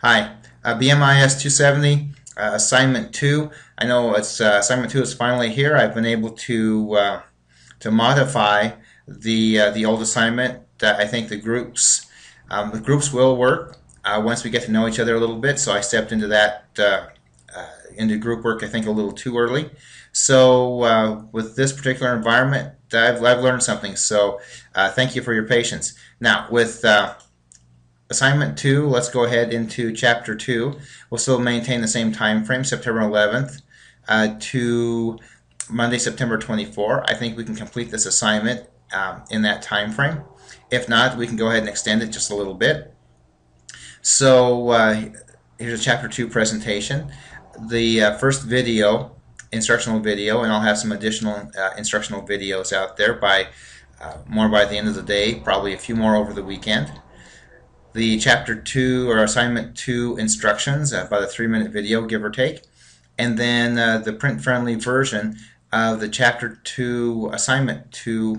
Hi, BMIS 270, assignment 2. I know it's assignment 2 is finally here. I've been able to modify the old assignment. I think the groups will work once we get to know each other a little bit. So I stepped into that into group work, I think, a little too early. So with this particular environment, I've learned something. So thank you for your patience. Now with Assignment 2, let's go ahead into Chapter 2. We'll still maintain the same time frame, September 11th to Monday, September 24. I think we can complete this assignment in that time frame. If not, we can go ahead and extend it just a little bit. So here's a Chapter 2 presentation. The first video, instructional video, and I'll have some additional instructional videos out there more by the end of the day, probably a few more over the weekend. The Chapter 2 or Assignment 2 instructions, about a 3-minute video, give or take, and then the print-friendly version of the Chapter 2 Assignment 2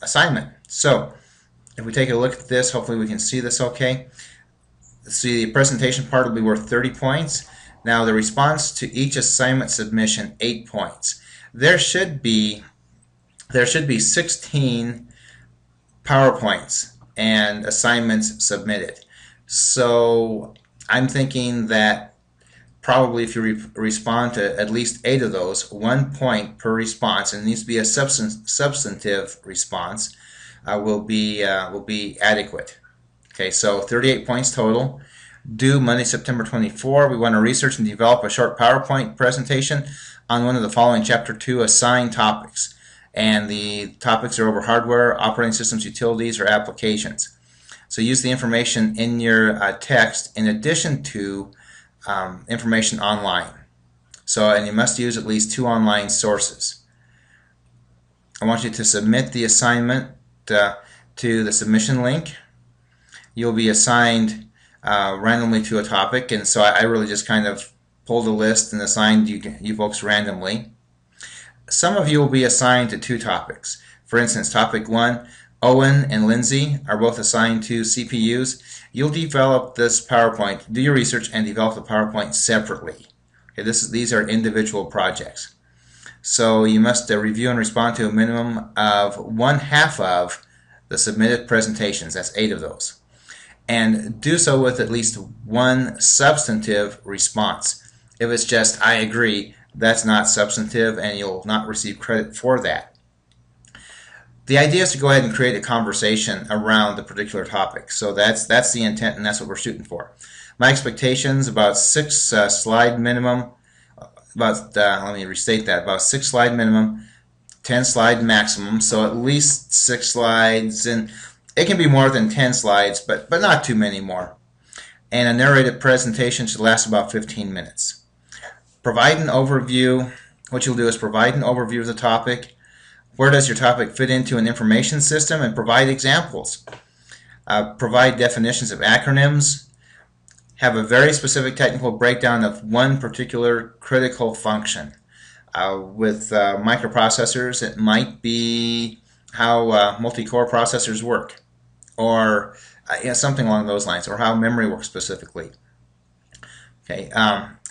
assignment. So if we take a look at this, hopefully we can see this okay. See, the presentation part will be worth 30 points. Now the response to each assignment submission, 8 points. There should be 16 PowerPoints and assignments submitted. So I'm thinking that probably if you respond to at least 8 of those, 1 point per response, and it needs to be a substantive response, will be adequate. Okay, so 38 points total. Due Monday, September 24. We want to research and develop a short PowerPoint presentation on one of the following Chapter 2 assigned topics. And the topics are over hardware, operating systems, utilities, or applications. So use the information in your text in addition to information online. And you must use at least 2 online sources. I want you to submit the assignment to the submission link. You'll be assigned randomly to a topic, and so I really just kind of pulled a list and assigned you folks randomly. Some of you will be assigned to 2 topics. For instance, topic 1, Owen and Lindsay are both assigned to CPUs. You'll develop this PowerPoint, do your research, and develop the PowerPoint separately. Okay, these are individual projects. So you must review and respond to a minimum of 1/2 of the submitted presentations. That's 8 of those. And do so with at least 1 substantive response. If it's just, I agree, that's not substantive, and you'll not receive credit for that. The idea is to go ahead and create a conversation around the particular topic. So that's the intent, and that's what we're shooting for. My expectations, about 6 slide minimum, let me restate that, about 6 slide minimum, 10 slide maximum, so at least 6 slides, and it can be more than 10 slides, but not too many more. And a narrated presentation should last about 15 minutes. Provide an overview. What you'll do is provide an overview of the topic. Where does your topic fit into an information system? And provide examples. Provide definitions of acronyms. Have a very specific technical breakdown of one particular critical function. With microprocessors, it might be how multi-core processors work, or something along those lines, or how memory works specifically. Okay,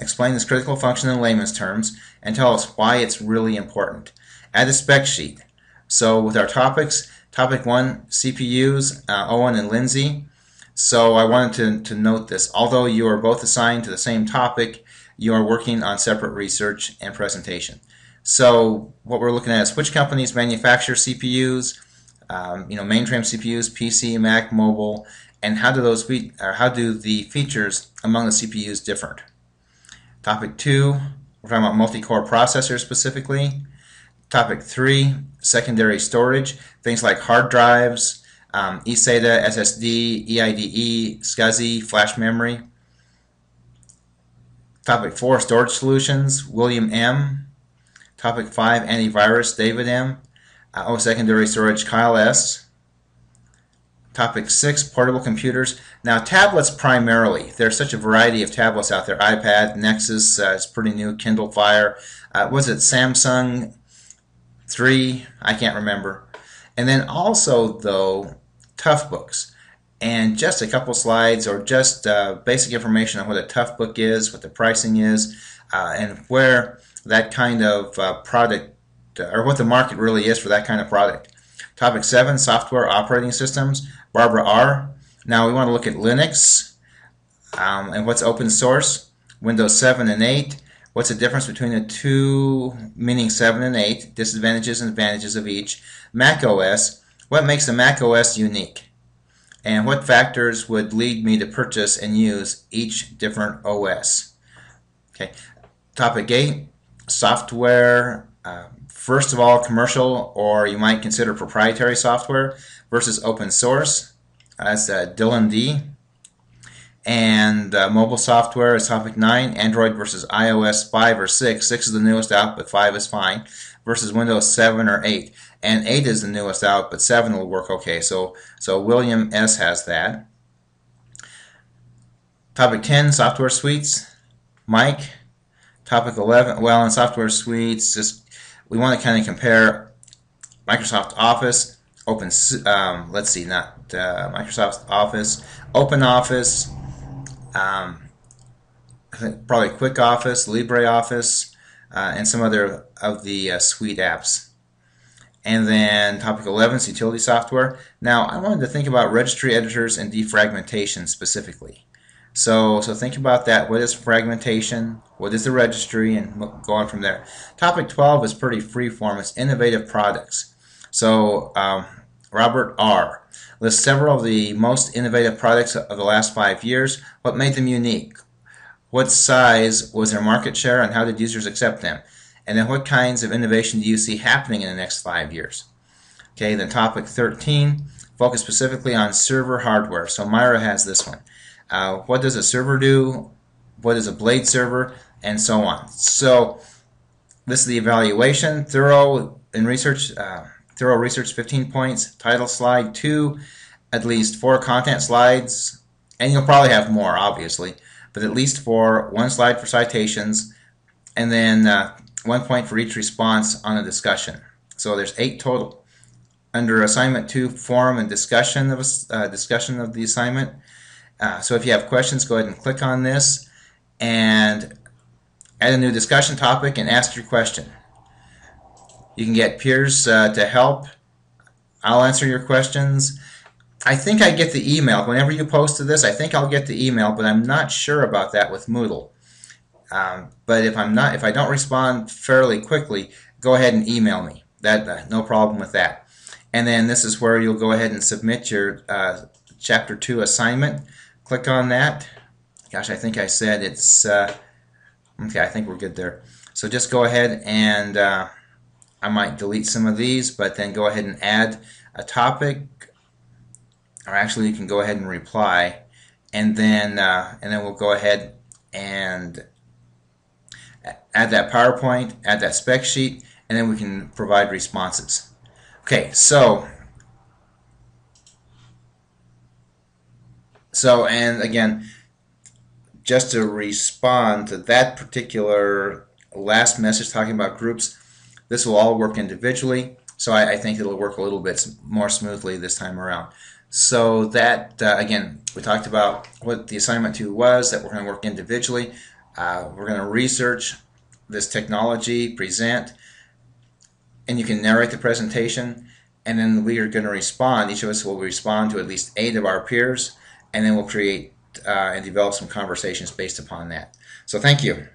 explain this critical function in layman's terms and tell us why it's really important. Add a spec sheet. So with our topics, topic 1, CPUs, Owen and Lindsay. So I wanted to note this. Although you are both assigned to the same topic, you are working on separate research and presentation. So what we're looking at is which companies manufacture CPUs, mainframe CPUs, PC, Mac, mobile, and how do the features among the CPUs differ? Topic 2, we're talking about multi-core processors specifically. Topic 3, secondary storage, things like hard drives, eSATA, SSD, eIDE, SCSI, flash memory. Topic 4, storage solutions, William M. Topic 5, antivirus, David M. Secondary storage, Kyle S. Topic 6, portable computers. Now tablets primarily. There's such a variety of tablets out there. iPad, Nexus, is pretty new, Kindle Fire. Was it Samsung 3? I can't remember. And then also, though, Toughbooks. and just a couple slides or just basic information on what a tough book is, what the pricing is, and where that kind of product or what the market really is for that kind of product. Topic 7, software operating systems, Barbara R. Now we want to look at Linux and what's open source, Windows 7 and 8. What's the difference between the two, meaning 7 and 8, disadvantages and advantages of each. Mac OS, what makes the Mac OS unique? And what factors would lead me to purchase and use each different OS? Okay. Topic 8, software. First of all, commercial, or you might consider proprietary software versus open source. That's Dylan D. And mobile software is topic 9, Android versus iOS 5 or 6. 6 is the newest out, but 5 is fine, versus Windows 7 or 8. And 8 is the newest out, but 7 will work okay. So William S. has that. Topic 10, software suites, Mike. Topic 11, well, in software suites, just we want to kind of compare Microsoft Office, Microsoft Office, Open Office, I think probably Quick Office, LibreOffice, and some other of the suite apps. And then topic 11 is utility software. Now I wanted to think about registry editors and defragmentation specifically. So think about that. What is fragmentation? What is the registry? And go on from there. Topic 12 is pretty freeform. It's innovative products. So Robert R. lists several of the most innovative products of the last 5 years. What made them unique? What size was their market share and how did users accept them? And then what kinds of innovation do you see happening in the next 5 years? Okay, then topic 13, focus specifically on server hardware. So Myra has this one. What does a server do? What is a blade server? And so on. So this is the evaluation. Thorough research, 15 points. Title slide 2, at least 4 content slides, and you'll probably have more, obviously, but at least 4, 1 slide for citations, and then 1 point for each response on a discussion. So there's 8 total. Under assignment 2, forum and discussion of the assignment. So if you have questions, go ahead and click on this and add a new discussion topic and ask your question. You can get peers to help. I'll answer your questions. I think I get the email. Whenever you post to this, I think I'll get the email, but I'm not sure about that with Moodle. But if I don't respond fairly quickly, go ahead and email me. No problem with that. And then this is where you'll go ahead and submit your Chapter 2 assignment. Click on that. Gosh, I think I said it's okay. I think we're good there. So just go ahead and I might delete some of these, but then go ahead and add a topic, or actually you can go ahead and reply, and then we'll go ahead and add that PowerPoint, add that spec sheet, and then we can provide responses. Okay, so and again, just to respond to that particular last message talking about groups, this will all work individually, so I think it'll work a little bit more smoothly this time around. So that, again, we talked about what the assignment 2 was, that we're going to work individually. We're going to research this technology, present, and you can narrate the presentation, and then we are going to respond. Each of us will respond to at least 8 of our peers, and then we'll create and develop some conversations based upon that. So thank you.